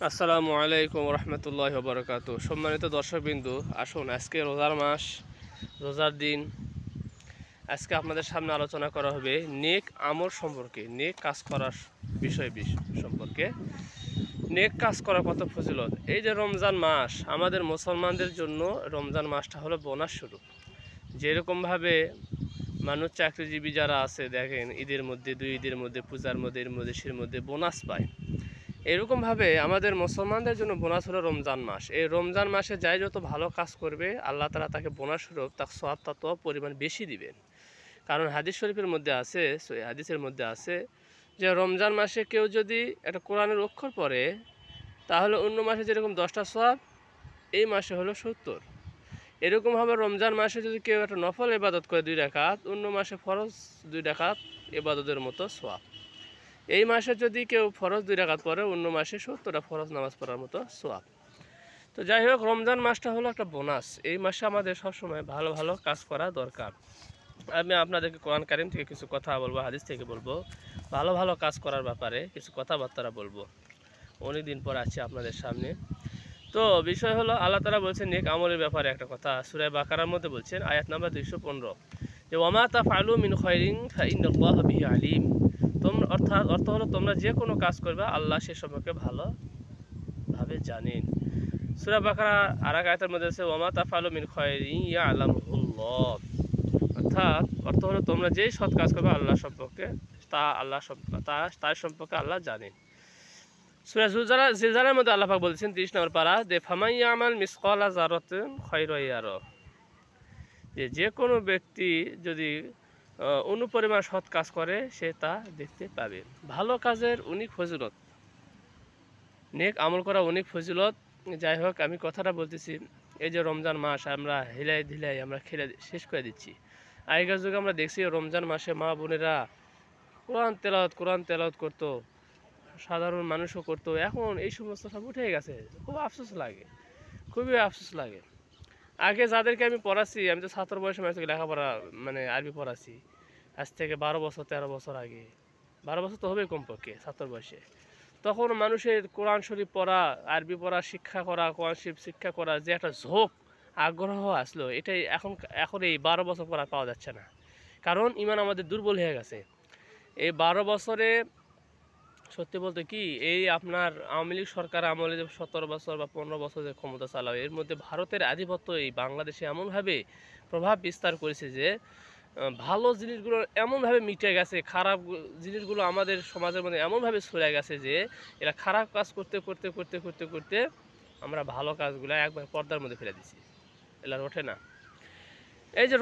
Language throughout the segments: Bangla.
আসসালামু আলাইকুম রহমতুল্লাহ বরকাত। সম্মানিত দর্শকবিন্দু, আসুন আজকে রোজার মাস, রোজার দিন। আজকে আপনাদের সামনে আলোচনা করা হবে নেক আমল সম্পর্কে, নেক কাজ করার বিষয় সম্পর্কে। নেক কাজ করার কত ফজিলত। এই যে রমজান মাস, আমাদের মুসলমানদের জন্য রমজান মাসটা হলো বোনাস শুরু। যেরকমভাবে মানুষ চাকরিজীবী যারা আছে, দেখেন ঈদের মধ্যে, দুই ঈদের মধ্যে, পূজার মধ্যে, এর মধ্যে সের মধ্যে বোনাস পায়, এরকমভাবে আমাদের মুসলমানদের জন্য বোনাস হলো রমজান মাস। এই রমজান মাসে যাই যত ভালো কাজ করবে, আল্লাহ তাআলা তাকে বোনাস স্বরূপ তার সওয়াব তত পরিমাণ বেশি দিবেন। কারণ হাদিস শরীফের মধ্যে আছে, হাদিসের মধ্যে আছে যে রমজান মাসে কেউ যদি একটা কোরআনের অক্ষর পড়ে, তাহলে অন্য মাসে যেরকম 10টা সওয়াব, এই মাসে হলো 70। এরকমভাবে রমজান মাসে যদি কেউ একটা নফল ইবাদত করে 2 রাকাত, অন্য মাসে ফরজ 2 রাকাত ইবাদতের মতো সওয়াব। এই মাসে যদি কেউ ফরজ 2 রাকাত পড়ে, অন্য মাসে 70টা ফরজ নামাজ পড়ার মতো সওয়াব। তো যাই হোক, রমজান মাসটা হলো একটা বোনাস। এই মাসে আমাদের সবসময় ভালো ভালো কাজ করা দরকার। আমি আপনাদেরকে কোরআন কারীম থেকে কিছু কথা বলবো, হাদিস থেকে বলবো, ভালো ভালো কাজ করার ব্যাপারে কিছু কথাবার্তা বলবো। অনেক দিন পর আছি আপনাদের সামনে। তো বিষয় হলো, আল্লাহ তাআলা বলছেন নেক আমলের ব্যাপারে একটা কথা। সূরা বাকারার মধ্যে বলছেন, আয়াত নাম্বার 215, যে ওয়ামা তাফআলু মিন খায়রিন ফাইন্নাল্লাহা বিহি আলিম। তোমরা অর্থ হলো, তোমরা যে কোনো কাজ করবে, আল্লাহ সে সম্পর্কে ভালোভাবে জানেন। সূরা বাকারা আরেক আয়াতের মধ্যে আছে, ওয়ামা তাফআলু মিন খায়রিন ইয়ালামুহুল্লাহ। অর্থ হলো, তোমরা যেই সৎ কাজ করবে আল্লাহ সম্পর্কে, তার সম্পর্কে আল্লাহ জানেন। সূরা জিলজালার মধ্যে আল্লাহ পাক বলছেন 30 নম্বর পারা, যে ফামান ইয়ামাল মিসকালা যারাতিন খায়রান ইয়ারা। যে কোনো ব্যক্তি যদি অনুপরিমাণ সৎ কাজ করে, সে তা দেখতে পাবে। ভালো কাজের অনেক ফজিলত, নেক আমল করা অনেক ফজিলত। যাই হোক, আমি কথাটা বলতেছি, এই যে রমজান মাস আমরা হিলাই ধিলাই আমরা খেলে শেষ করে দিচ্ছি। আগেকার যুগে আমরা দেখছি রমজান মাসে মা বোনেরা কোরআন তেলাওয়াত করতো, সাধারণ মানুষও করতো। এখন এই সমস্ত সব উঠে গেছে, খুব আফসোস লাগে, খুবই আফসোস লাগে। আগে যাদেরকে আমি পড়াচ্ছি, আমি তো ছাত্র বয়সে মানুষকে লেখাপড়া আরবি পড়াচ্ছি, আজ থেকে 12 বছর 13 বছর আগে, 12 বছর তো হবে কমপক্ষে ছাত্র বয়সে। তখন মানুষের কোরআন শরীফ পড়া, আরবি পড়া, শিক্ষা করা, কোরআন শরীফ শিক্ষা করা যে একটা ঝোঁক, আগ্রহ আসলো, এটাই এখন এই 12 বছর পর আর পাওয়া যাচ্ছে না। কারণ ইমান আমাদের দুর্বল হয়ে গেছে। এই 12 বছরে সত্যি বলতে কি, এই আপনার আওয়ামী লীগ সরকার আমলে যে 17 বছর বা 15 বছর যে ক্ষমতা চালাবে, এর মধ্যে ভারতের আধিপত্য এই বাংলাদেশে এমনভাবে প্রভাব বিস্তার করেছে যে ভালো জিনিসগুলো এমনভাবে মিটে গেছে, খারাপ জিনিসগুলো আমাদের সমাজের মধ্যে এমনভাবে ছড়ে গেছে যে এরা খারাপ কাজ করতে করতে করতে করতে করতে আমরা ভালো কাজগুলো একবার পর্দার মধ্যে ফেলে দিছি, এরা ওঠে না। এই যে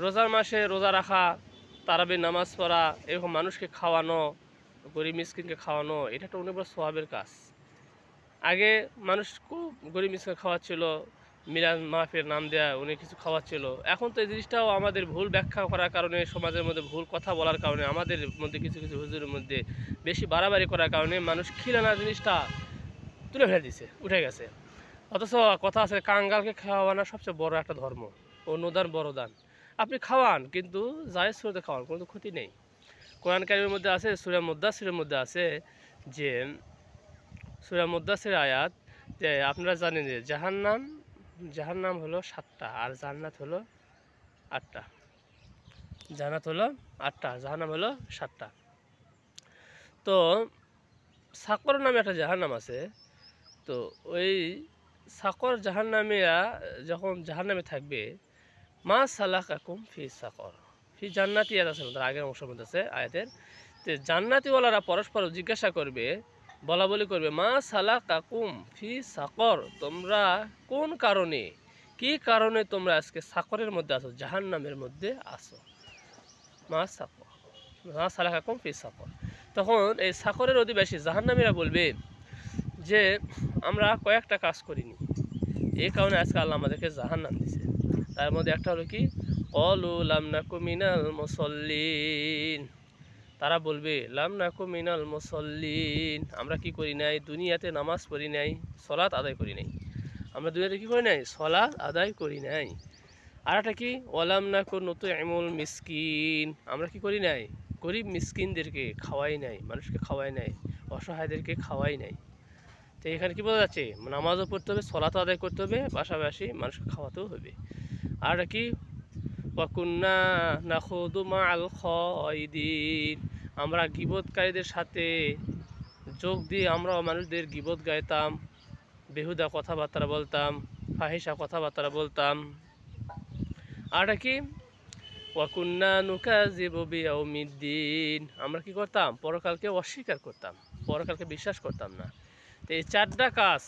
রোজার মাসে রোজা রাখা, তারাবির নামাজ পড়া, এরকম মানুষকে খাওয়ানো, গরিব মিসকিনকে খাওয়ানো, এটা একটা অনেক বড় সওয়াবের কাজ। আগে মানুষ খুব গরিব মিসকিনকে খাওয়াচ্ছিল, মিলাদ মাহফিলের নাম দেয়া উনি কিছু খাওয়াচ্ছিল। এখন তো এই জিনিসটাও আমাদের ভুল ব্যাখ্যা করার কারণে, সমাজের মধ্যে ভুল কথা বলার কারণে, আমাদের মধ্যে কিছু কিছু হুজুরের মধ্যে বেশি বাড়াবাড়ি করার কারণে মানুষ খিলানা জিনিসটা তুলে ফেলে দিছে, উঠে গেছে। অথচ কথা আছে, কাঙ্গালকে খাওয়ানো সবচেয়ে বড় একটা ধর্ম, অনুদান বড় দান। আপনি খাওয়ান, কিন্তু জায়েজ সুরতে খাওয়ান, কোনো ক্ষতি নেই। কোরআন কারীমের মধ্যে আছে, সূরা মুদ্দাসসিরের মধ্যে আছে, যে সূরা মুদ্দাসসির আয়াত, যে আপনারা জানেন যে জাহান্নাম হলো 7টা, আর জান্নাত হলো 8টা। জান্নাত হলো 8টা, জাহান্নাম হলো 7টা। তো সাকর নামে একটা জাহান্নাম আছে। তো ওই সাকর জাহান্নামীরা যখন জাহান্নামে থাকবে, মা সালাকাকুম ফি সাকর ফি জান্নাতি, আছে তার আগের অংশের মধ্যে আছে আয়াতের, যে জান্নাতিওয়ালারা পরস্পর জিজ্ঞাসা করবে, বলা বলি করবে, মা সালাকাকুম ফি সাকর, তোমরা কোন কারণে, কি কারণে তোমরা আজকে সাকরের মধ্যে আসো, জাহান্নামের মধ্যে আসো। মা সালাকাকুম ফি সাকর। তখন এই সাকরের অধিবাসী জাহান্নামীরা বলবে যে আমরা কয়েকটা কাজ করিনি, এই কারণে আজকে আল্লাহ আমাদেরকে জাহান্নাম দিছে। তার মধ্যে একটা হলো কি, ক্বালু লাম নাকু মিনাল মুসাল্লিন। তারা বলবে লাম নাকু মিনাল মুসাল্লিন, আমরা কি করি নাই, দুনিয়াতে নামাজ পড়ি নাই, সালাত আদায় করি নাই। আমরা দুনিয়াতে কি করি নাই, সালাত আদায় করি নাই। আর একটা কি, ওয়ালাম নাকু নুতইমুল মিসকিন, আমরা কি করি নাই, গরিব মিসকিনদেরকে খাওয়াই নাই, মানুষকে খাওয়াই নাই, অসহায়দেরকে খাওয়াই নাই। তো এখানে কি বোঝা যাচ্ছে, নামাজও পড়তে হবে, সলাতও আদায় করতে হবে, পাশাপাশি মানুষকে খাওয়াতেও হবে। আর কি, ওয়াকুন্না নাখুদু মাআল খাইদিন, আমরা গীবতকারীদের সাথে যোগ দিয়ে আমরা মানুষদের গীবত গাইতাম, বেহুদা কথাবার্তা বলতাম, ফাহিসা কথাবার্তা বলতাম। আর কি, ওয়াকুন্না নুকাযিবু বিয়াউমিদ্দিন, আমরা কি করতাম, পরকালকে অস্বীকার করতাম, পরকালকে বিশ্বাস করতাম না। তো এই 4টা কাজ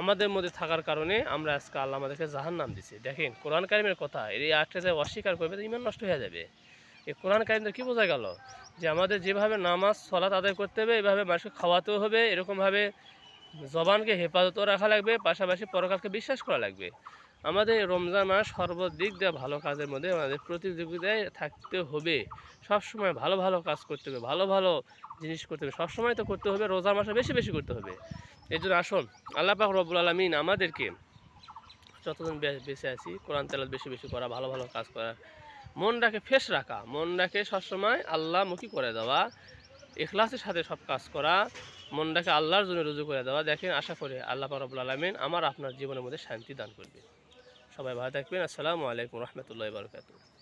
আমাদের মধ্যে থাকার কারণে আমরা আজকে আল্লাহ আমাদেরকে জাহান্নাম দিছে। দেখেন কোরআন কারিমের কথা, এই 8টা যে অস্বীকার করবে তো ইমান নষ্ট হয়ে যাবে। এই কোরআন কারিমের কি বোঝা গেল, যে আমাদের যেভাবে নামাজ সালাত আদায় করতে হবে, এভাবে মানুষকে খাওয়াতেও হবে, এরকমভাবে জবানকে হেফাজতও রাখা লাগবে, পাশাপাশি পরকালকে বিশ্বাস করা লাগবে। আমাদের রমজান মাস সর্বদিক দিয়ে ভালো কাজের মধ্যে আমাদের প্রতিযোগিতায় থাকতে হবে, সবসময় ভালো ভালো কাজ করতে হবে, ভালো ভালো জিনিস করতে হবে, সবসময় তো করতে হবে, রোজার মাসে বেশি বেশি করতে হবে। এই জন্য আসুন আল্লাহ পাক রব্বুল আলামিন আমাদেরকে যতদিন বেঁচে আছি কোরআন তেলাওয়াত বেশি বেশি করা, ভালো ভালো কাজ করা, মনটাকে ফ্রেশ রাখা, মনটাকে সবসময় আল্লাহমুখী করে দেওয়া, ইখলাসের সাথে সব কাজ করা, মনটাকে আল্লাহর জন্য রুজু করে দেওয়া। দেখেন, আশা করি আল্লাহ পাক রব্বুল আলামিন আমার আপনার জীবনের মধ্যে শান্তি দান করবে। সবাই ভালো থাকবেন। আসসালামু আলাইকুম রহমতুল্লাহি ওয়া বারাকাতুহু।